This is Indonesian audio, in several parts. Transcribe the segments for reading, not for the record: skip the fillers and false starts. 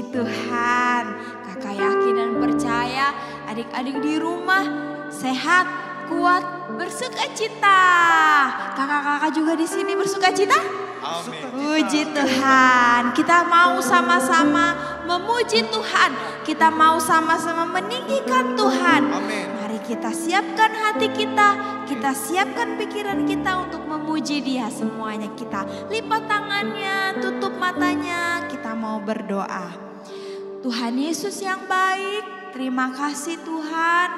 Puji Tuhan, kakak yakin dan percaya adik-adik di rumah sehat, kuat, bersukacita. Kakak-kakak juga di sini bersukacita? Amin. Puji Tuhan, kita mau sama-sama memuji Tuhan. Kita mau sama-sama meninggikan Tuhan. Amin. Mari kita siapkan hati kita siapkan pikiran kita untuk memuji Dia semuanya. Kita lipat tangannya, tutup matanya, kita mau berdoa. Tuhan Yesus yang baik, terima kasih Tuhan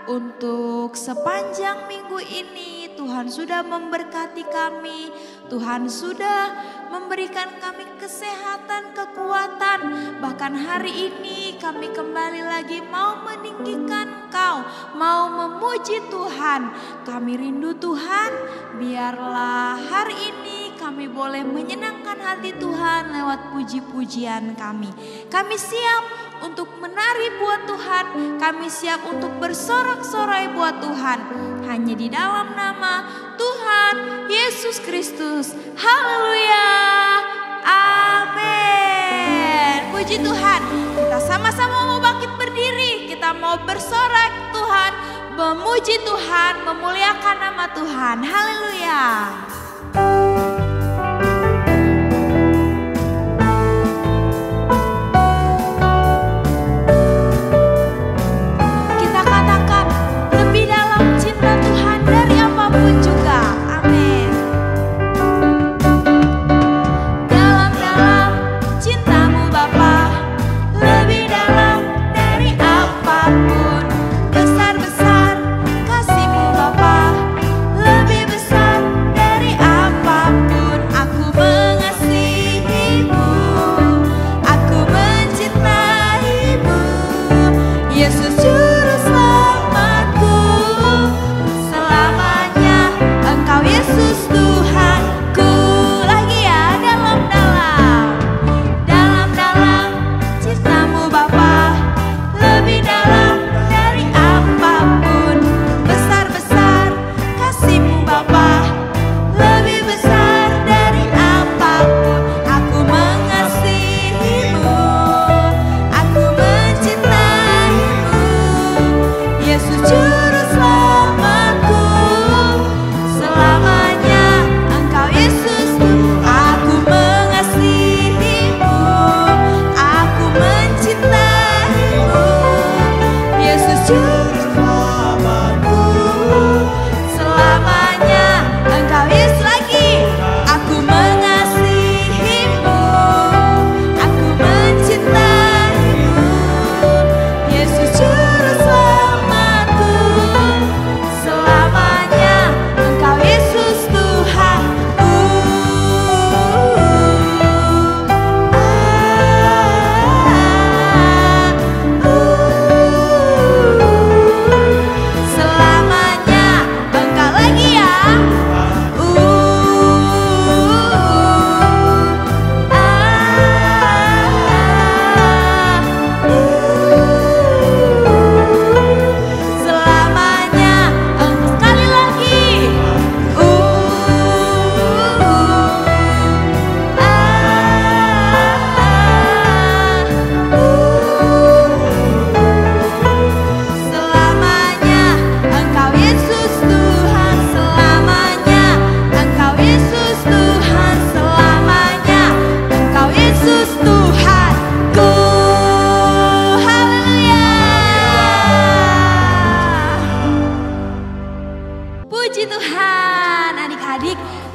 untuk sepanjang minggu ini. Tuhan sudah memberkati kami, Tuhan sudah memberikan kami kesehatan, kekuatan. Bahkan hari ini kami kembali lagi mau meninggikan Engkau, mau memuji Tuhan. Kami rindu Tuhan, biarlah hari ini kami boleh menyenangkan hati Tuhan lewat puji-pujian kami. Kami siap untuk menari buat Tuhan, kami siap untuk bersorak-sorai buat Tuhan. Hanya di dalam nama Tuhan Yesus Kristus. Haleluya. Amin. Puji Tuhan. Kita sama-sama mau bangkit berdiri. Kita mau bersorak Tuhan, memuji Tuhan, memuliakan nama Tuhan. Haleluya.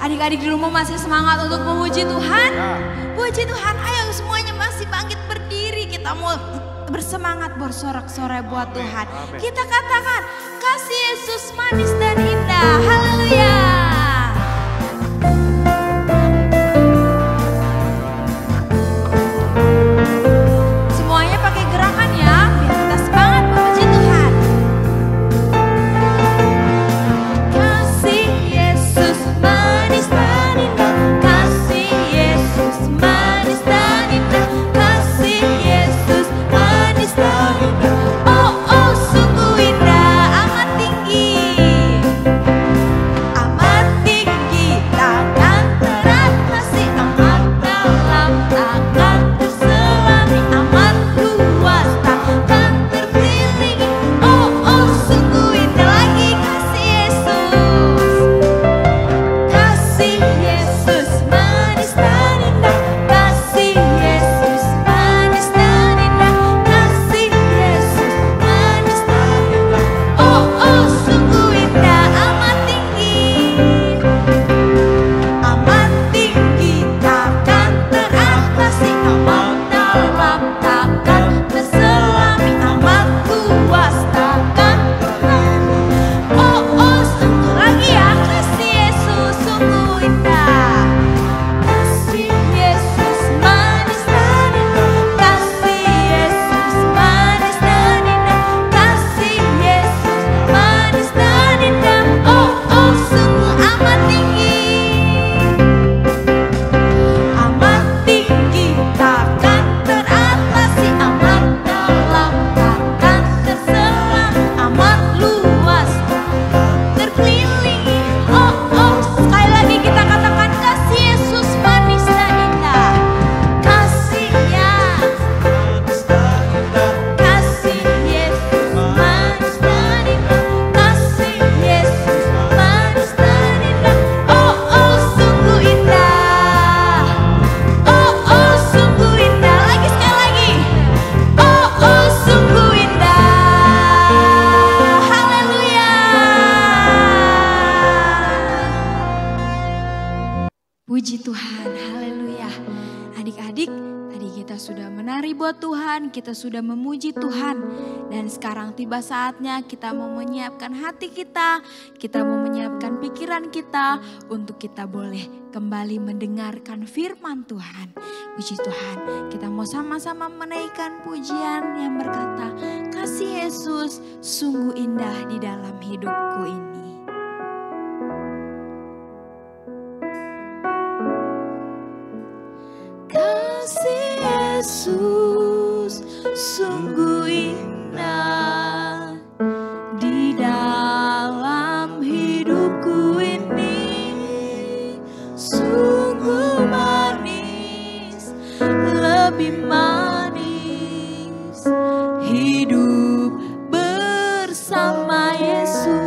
Adik-adik di rumah masih semangat untuk memuji Tuhan? Puji Tuhan, ayo semuanya masih bangkit berdiri. Kita mau bersemangat bersorak-sorai buat Tuhan. Kita katakan, kasih Yesus manis dan indah. Haleluya. Semuanya pakai gerakan ya, biar kita semangat memuji Tuhan. Kasih Yesus manis dan indah, kasih Yesus manis dan indah, kasih Yesus manis dan indah. Oh oh sungguh indah, amat tinggi. Puji Tuhan, haleluya. Adik-adik, tadi kita sudah menari buat Tuhan, kita sudah memuji Tuhan. Dan sekarang tiba saatnya kita mau menyiapkan hati kita mau menyiapkan pikiran kita untuk kita boleh kembali mendengarkan firman Tuhan. Puji Tuhan, kita mau sama-sama menaikkan pujian yang berkata, kasih Yesus sungguh indah di dalam hidupku ini. Kasih Yesus sungguh indah di dalam hidupku ini, sungguh manis, lebih manis hidup bersama Yesus.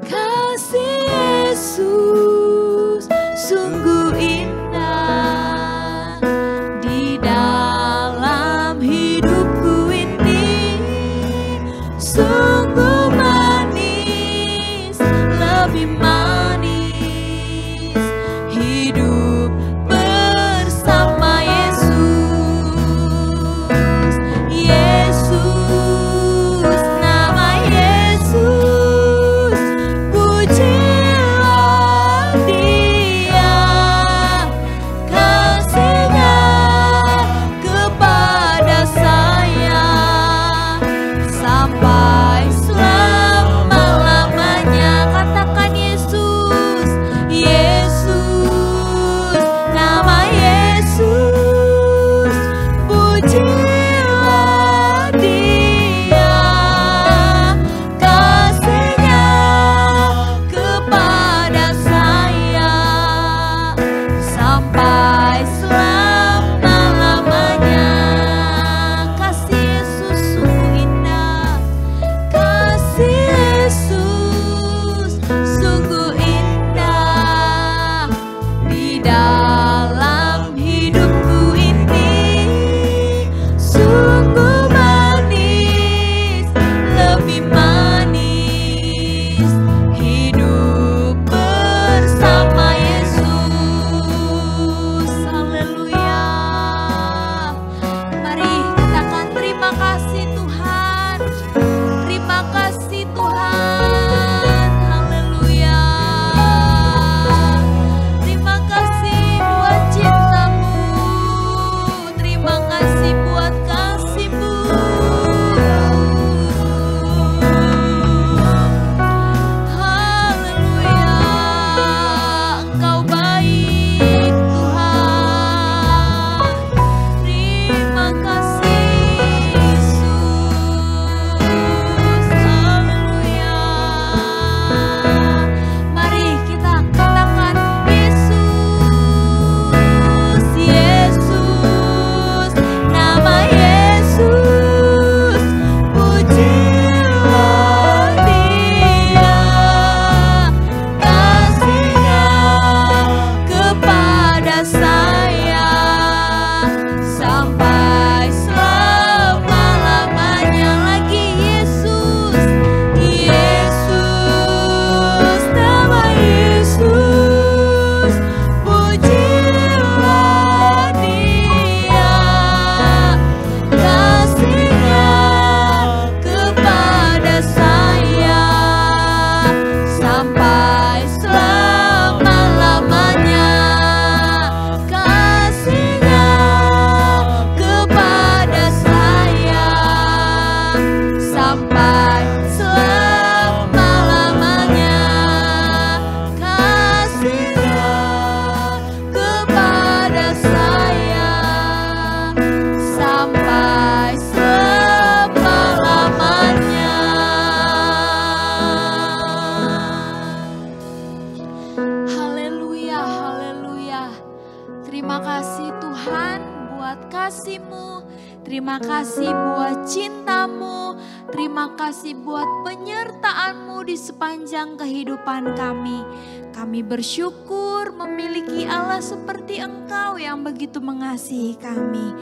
Kasih Yesus sungguh indah di dalam hidupku ini, sungguh manis, lebih manis hidup bersama Yesus. Yesus, nama Yesus, pujilah Dia, kasih-Nya kepada saya sampai selama-lamanya. Katakan Yesus, Yesus, nama Yesus, pujilah Dia, kasih-Nya kepada saya sampai selama-lamanya. Kasih Yesus sungguh indah, kasih Yesus sungguh indah di dalam hidupku ini, sungguh manis, lebih manis hidup bersama Yesus. Haleluya. Mari katakan terima kasih Tuhan, terima kasih Tuhan. Haleluya. Terima kasih buat cinta-Mu, terima kasih buat kasih-Mu. Haleluya. Engkau baik Tuhan. Terima kasih Yesus. Haleluya. Mari kita katakan Yesus, Yesus, nama Yesus, pujilah Dia, kasih-Nya kepada saya sampai selama-lamanya. Lagi Yesus, Yesus, nama Yesus, pujilah Dia, kasih-Nya kepada saya sampai selama-lamanya. Kasih-Nya kepada saya sampai selama-lamanya. Kasih-Nya kepada saya sampai selama-lamanya. Haleluya, haleluya. Terima kasih Tuhan buat kasih-Mu, terima kasih buat cinta-Mu, terima kasih buat penyertaan-Mu di sepanjang kehidupan kami. Kami bersyukur memiliki Allah seperti Engkau yang begitu mengasihi kami.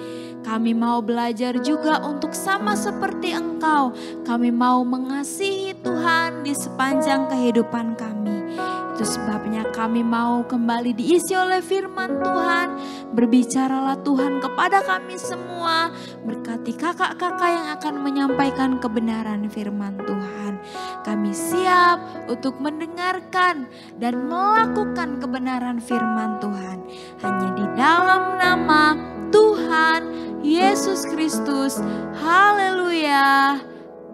Kami mau belajar juga untuk sama seperti Engkau. Kami mau mengasihi Tuhan di sepanjang kehidupan kami. Itu sebabnya kami mau kembali diisi oleh firman Tuhan. Berbicaralah Tuhan kepada kami semua. Berkati kakak-kakak yang akan menyampaikan kebenaran firman Tuhan. Kami siap untuk mendengarkan dan melakukan kebenaran firman Tuhan. Hanya di dalam nama Tuhan Yesus Kristus. Haleluya.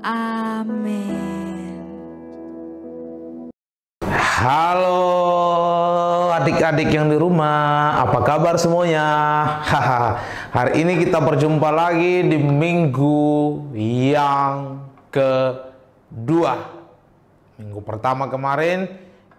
Amin. Halo adik-adik yang di rumah, apa kabar semuanya? Hari ini kita berjumpa lagi di minggu yang kedua. Minggu pertama kemarin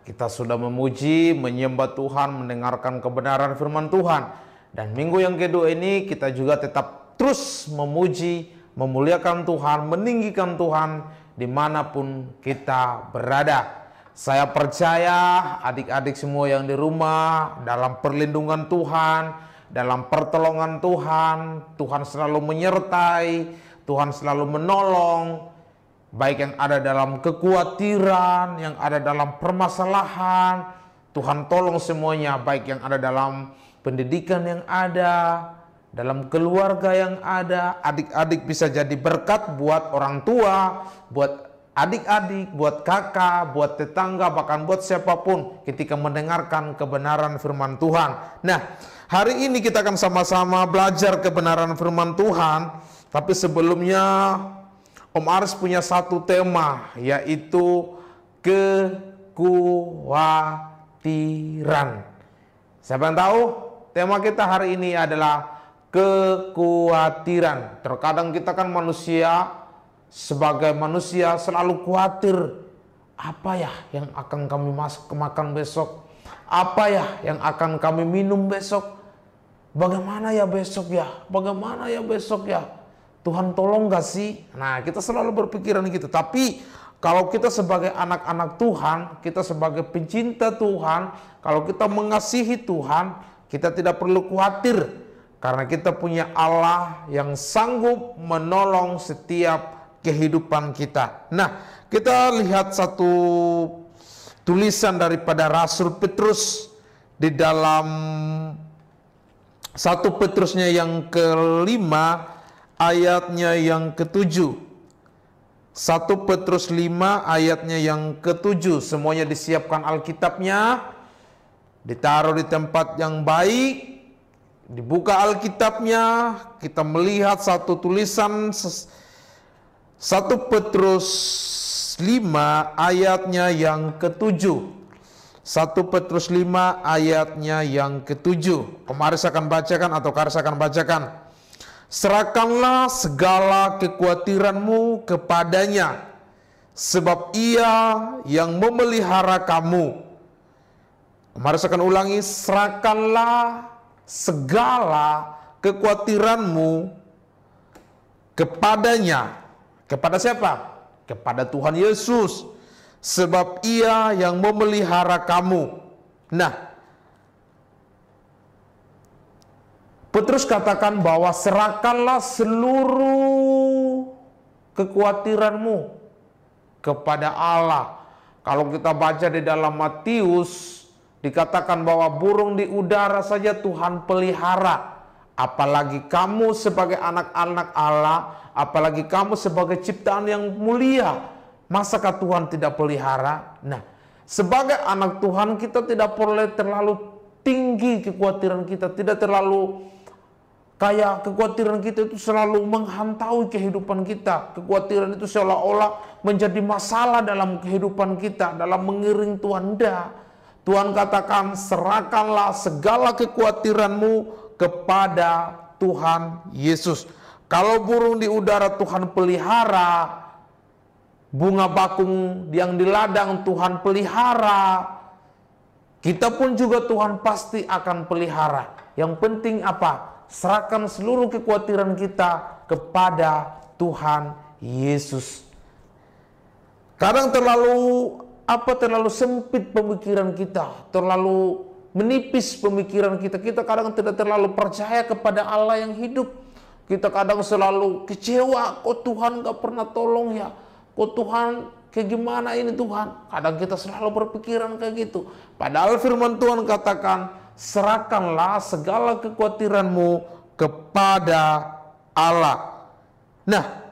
kita sudah memuji, menyembah Tuhan, mendengarkan kebenaran firman Tuhan. Dan minggu yang kedua ini kita juga tetap terus memuji, memuliakan Tuhan, meninggikan Tuhan dimanapun kita berada. Saya percaya adik-adik semua yang di rumah dalam perlindungan Tuhan, dalam pertolongan Tuhan, Tuhan selalu menyertai, Tuhan selalu menolong, baik yang ada dalam kekhawatiran, yang ada dalam permasalahan, Tuhan tolong semuanya, baik yang ada dalam pendidikan yang ada, dalam keluarga yang ada. Adik-adik bisa jadi berkat buat orang tua, buat adik-adik, buat kakak, buat tetangga, bahkan buat siapapun ketika mendengarkan kebenaran firman Tuhan. Nah, hari ini kita akan sama-sama belajar kebenaran firman Tuhan. Tapi sebelumnya Om Aris punya satu tema, yaitu kekhawatiran. Siapa yang tahu? Tema kita hari ini adalah kekhawatiran. Terkadang kita kan manusia, sebagai manusia selalu khawatir, apa ya yang akan kami makan besok? Apa ya yang akan kami minum besok? Bagaimana ya besok ya? Bagaimana ya besok ya? Tuhan tolong gak sih? Nah, kita selalu berpikiran gitu. Tapi kalau kita sebagai anak-anak Tuhan, kita sebagai pencinta Tuhan, kalau kita mengasihi Tuhan, kita tidak perlu khawatir. Karena kita punya Allah yang sanggup menolong setiap kehidupan kita. Nah, kita lihat satu tulisan daripada Rasul Petrus di dalam 1 Petrusnya yang kelima ayatnya yang ke-7. 1 Petrus 5 ayatnya yang ke-7. Semuanya disiapkan Alkitabnya, ditaruh di tempat yang baik, dibuka Alkitabnya, kita melihat satu tulisan 1 Petrus 5 ayatnya yang ke-7. 1 Petrus 5 ayatnya yang ke-7. Om Aris akan bacakan atau Karis akan bacakan. Serahkanlah segala kekhawatiranmu kepadanya, sebab Ia yang memelihara kamu. Om Aris akan ulangi, serahkanlah segala kekhawatiranmu kepadanya. Kepada siapa? Kepada Tuhan Yesus. Sebab Ia yang memelihara kamu. Nah, Petrus katakan bahwa serahkanlah seluruh kekhawatiranmu kepada Allah. Kalau kita baca di dalam Matius, dikatakan bahwa burung di udara saja Tuhan pelihara. Apalagi kamu sebagai anak-anak Allah, apalagi kamu sebagai ciptaan yang mulia, masakah Tuhan tidak pelihara? Nah, sebagai anak Tuhan kita tidak boleh terlalu tinggi kekhawatiran kita, tidak terlalu kayak kekhawatiran kita itu selalu menghantui kehidupan kita. Kekhawatiran itu seolah-olah menjadi masalah dalam kehidupan kita, dalam mengiring Tuhan. Tuhan katakan, serahkanlah segala kekhawatiranmu kepada Tuhan Yesus. Kalau burung di udara Tuhan pelihara, bunga bakung yang di ladang Tuhan pelihara, kita pun juga Tuhan pasti akan pelihara. Yang penting apa? Serahkan seluruh kekhawatiran kita kepada Tuhan Yesus. Kadang terlalu sempit pemikiran kita, terlalu menipis pemikiran kita. Kita kadang tidak terlalu percaya kepada Allah yang hidup. Kita kadang selalu kecewa, kok Tuhan gak pernah tolong ya? Kok Tuhan kayak gimana ini Tuhan? Kadang kita selalu berpikiran kayak gitu. Padahal firman Tuhan katakan, serahkanlah segala kekhawatiranmu kepada Allah. Nah,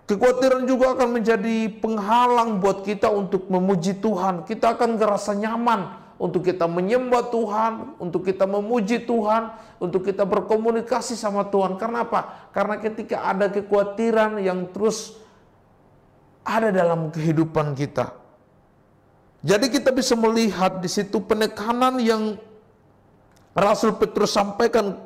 kekhawatiran juga akan menjadi penghalang buat kita untuk memuji Tuhan. Kita akan ngerasa nyaman untuk kita menyembah Tuhan, untuk kita memuji Tuhan, untuk kita berkomunikasi sama Tuhan. Karena apa? Karena ketika ada kekhawatiran yang terus ada dalam kehidupan kita. Jadi kita bisa melihat di situ penekanan yang Rasul Petrus sampaikan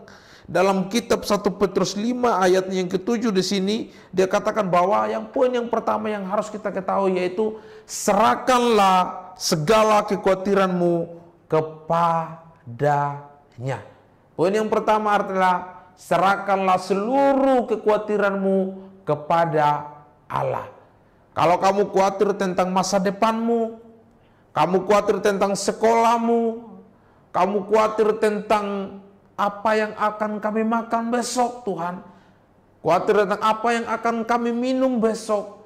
dalam kitab 1 Petrus 5 ayat yang ke-7 di sini. Dia katakan bahwa poin yang pertama yang harus kita ketahui yaitu serahkanlah segala kekhawatiranmu kepadanya. Poin yang pertama adalah serahkanlah seluruh kekhawatiranmu kepada Allah. Kalau kamu khawatir tentang masa depanmu, kamu khawatir tentang sekolahmu, kamu khawatir tentang apa yang akan kami makan besok Tuhan, khawatir tentang apa yang akan kami minum besok,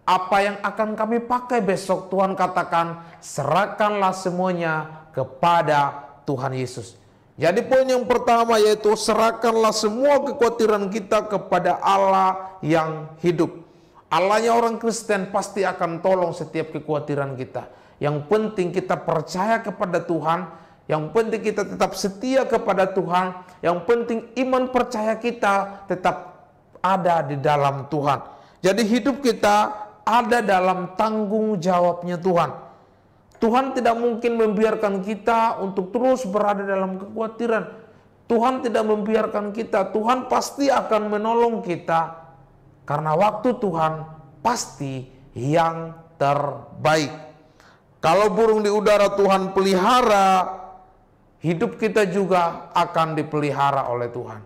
apa yang akan kami pakai besok, Tuhan katakan, serahkanlah semuanya kepada Tuhan Yesus. Jadi poin yang pertama yaitu serahkanlah semua kekhawatiran kita kepada Allah yang hidup. Allahnya orang Kristen pasti akan tolong setiap kekhawatiran kita. Yang penting kita percaya kepada Tuhan, yang penting kita tetap setia kepada Tuhan, yang penting iman percaya kita tetap ada di dalam Tuhan. Jadi hidup kita ada dalam tanggung jawabnya Tuhan. Tuhan tidak mungkin membiarkan kita untuk terus berada dalam kekhawatiran. Tuhan tidak membiarkan kita. Tuhan pasti akan menolong kita. Karena waktu Tuhan pasti yang terbaik. Kalau burung di udara Tuhan pelihara, hidup kita juga akan dipelihara oleh Tuhan.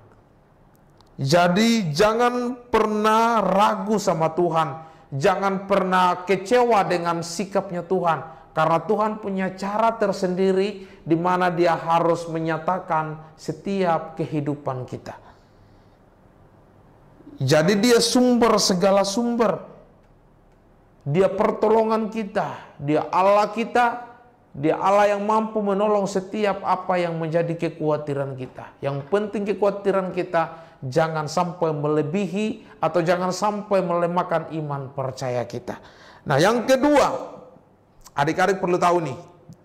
Jadi jangan pernah ragu sama Tuhan. Jangan pernah kecewa dengan sikapnya Tuhan. Karena Tuhan punya cara tersendiri di mana Dia harus menyatakan setiap kehidupan kita. Jadi Dia sumber segala sumber. Dia pertolongan kita. Dia Allah kita. Dia Allah yang mampu menolong setiap apa yang menjadi kekhawatiran kita. Yang penting kekhawatiran kita jangan sampai melebihi atau jangan sampai melemahkan iman percaya kita. Nah, yang kedua, adik-adik perlu tahu nih,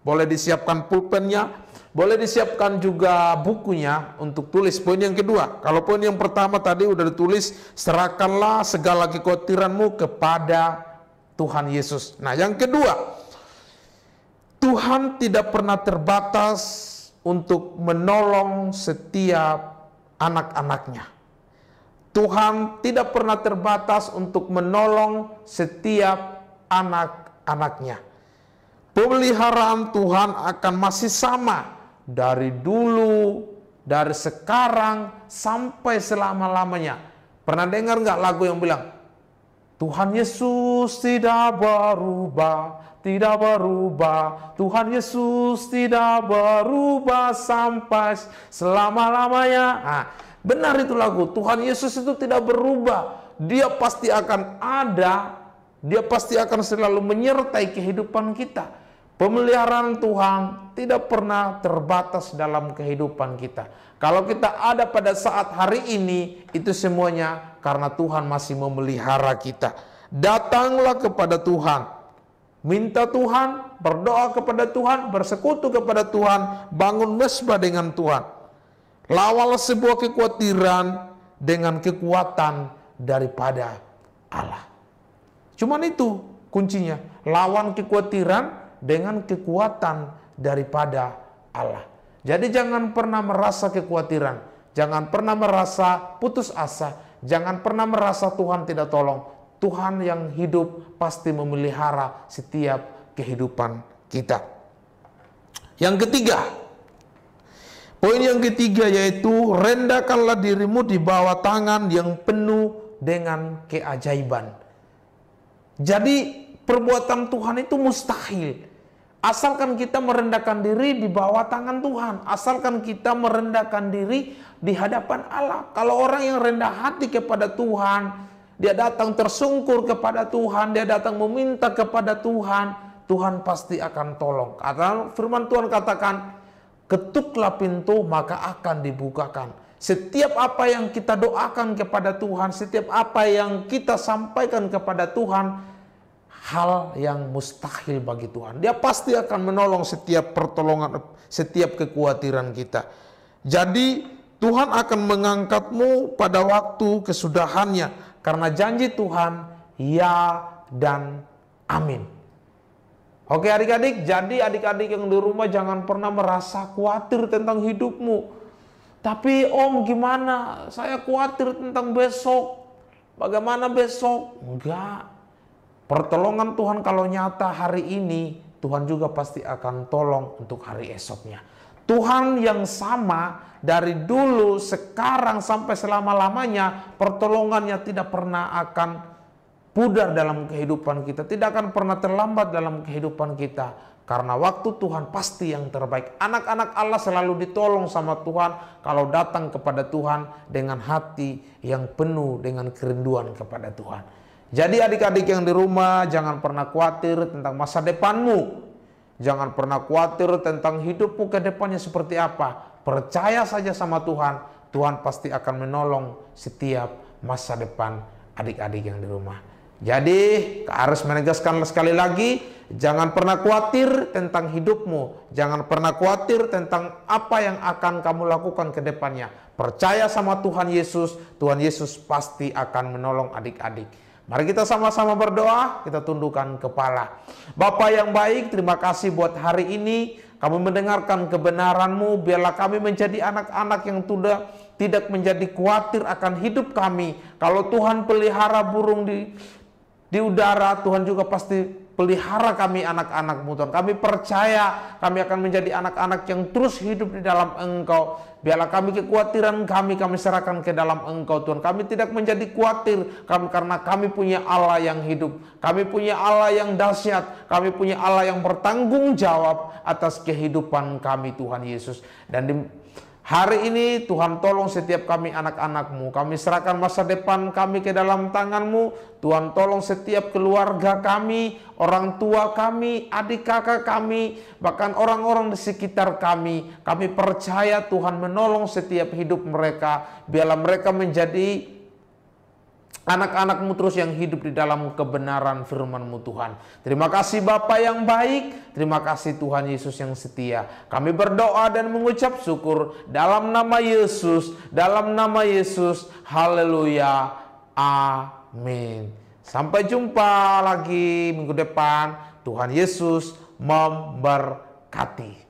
boleh disiapkan pulpennya, boleh disiapkan juga bukunya untuk tulis poin yang kedua. Kalau poin yang pertama tadi udah ditulis, serahkanlah segala kekhawatiranmu kepada Tuhan Yesus. Nah, yang kedua, Tuhan tidak pernah terbatas untuk menolong setiap anak-anaknya. Tuhan tidak pernah terbatas untuk menolong setiap anak-anaknya. Pemeliharaan Tuhan akan masih sama dari dulu, dari sekarang sampai selama-lamanya. Pernah dengar nggak lagu yang bilang, Tuhan Yesus tidak berubah, tidak berubah. Tuhan Yesus tidak berubah sampai selama-lamanya. Nah, benar itu lagu. Tuhan Yesus itu tidak berubah. Dia pasti akan ada. Dia pasti akan selalu menyertai kehidupan kita. Pemeliharaan Tuhan tidak pernah terbatas dalam kehidupan kita. Kalau kita ada pada saat hari ini, itu semuanya karena Tuhan masih memelihara kita. Datanglah kepada Tuhan. Minta Tuhan, berdoa kepada Tuhan, bersekutu kepada Tuhan, bangun mesbah dengan Tuhan. Lawanlah sebuah kekhawatiran dengan kekuatan daripada Allah. Cuman itu kuncinya, lawan kekhawatiran dengan kekuatan daripada Allah. Jadi jangan pernah merasa kekhawatiran, jangan pernah merasa putus asa, jangan pernah merasa Tuhan tidak tolong. Tuhan yang hidup pasti memelihara setiap kehidupan kita. Yang ketiga, poin yang ketiga yaitu rendahkanlah dirimu di bawah tangan yang penuh dengan keajaiban. Jadi perbuatan Tuhan itu mustahil. Asalkan kita merendahkan diri di bawah tangan Tuhan. Asalkan kita merendahkan diri di hadapan Allah. Kalau orang yang rendah hati kepada Tuhan, dia datang tersungkur kepada Tuhan, dia datang meminta kepada Tuhan, Tuhan pasti akan tolong. Karena firman Tuhan katakan, ketuklah pintu maka akan dibukakan. Setiap apa yang kita doakan kepada Tuhan, setiap apa yang kita sampaikan kepada Tuhan, hal yang mustahil bagi Tuhan. Dia pasti akan menolong setiap pertolongan, setiap kekhawatiran kita. Jadi Tuhan akan mengangkatmu pada waktu kesudahannya. Karena janji Tuhan, ya dan amin. Oke adik-adik, jadi adik-adik yang di rumah jangan pernah merasa khawatir tentang hidupmu. Tapi om gimana? Saya khawatir tentang besok. Bagaimana besok? Enggak. Pertolongan Tuhan kalau nyata hari ini, Tuhan juga pasti akan tolong untuk hari esoknya. Tuhan yang sama dari dulu, sekarang sampai selama-lamanya, pertolongannya tidak pernah akan pudar dalam kehidupan kita, tidak akan pernah terlambat dalam kehidupan kita. Karena waktu Tuhan pasti yang terbaik. Anak-anak Allah selalu ditolong sama Tuhan kalau datang kepada Tuhan dengan hati yang penuh dengan kerinduan kepada Tuhan. Jadi adik-adik yang di rumah jangan pernah khawatir tentang masa depanmu. Jangan pernah khawatir tentang hidupmu ke depannya seperti apa. Percaya saja sama Tuhan. Tuhan pasti akan menolong setiap masa depan adik-adik yang di rumah. Jadi harus menegaskan sekali lagi, jangan pernah khawatir tentang hidupmu. Jangan pernah khawatir tentang apa yang akan kamu lakukan ke depannya. Percaya sama Tuhan Yesus pasti akan menolong adik-adik. Mari kita sama-sama berdoa, kita tundukkan kepala. Bapa yang baik, terima kasih buat hari ini. Kami mendengarkan kebenaran-Mu, biarlah kami menjadi anak-anak yang tidak menjadi khawatir akan hidup kami. Kalau Tuhan pelihara burung di udara, Tuhan juga pasti pelihara kami anak-anak-Mu Tuhan. Kami percaya kami akan menjadi anak-anak yang terus hidup di dalam Engkau. Biarlah kami kekhawatiran kami serahkan ke dalam Engkau Tuhan. Kami tidak menjadi khawatir karena kami punya Allah yang hidup. Kami punya Allah yang dahsyat. Kami punya Allah yang bertanggung jawab atas kehidupan kami Tuhan Yesus. Dan di hari ini Tuhan tolong setiap kami anak-anak-Mu. Kami serahkan masa depan kami ke dalam tangan-Mu. Tuhan tolong setiap keluarga kami, orang tua kami, adik kakak kami, bahkan orang-orang di sekitar kami. Kami percaya Tuhan menolong setiap hidup mereka. Biarlah mereka menjadi anak-anak-Mu terus yang hidup di dalam kebenaran firman-Mu Tuhan. Terima kasih Bapa yang baik. Terima kasih Tuhan Yesus yang setia. Kami berdoa dan mengucap syukur dalam nama Yesus. Dalam nama Yesus. Haleluya. Amin. Sampai jumpa lagi minggu depan. Tuhan Yesus memberkati.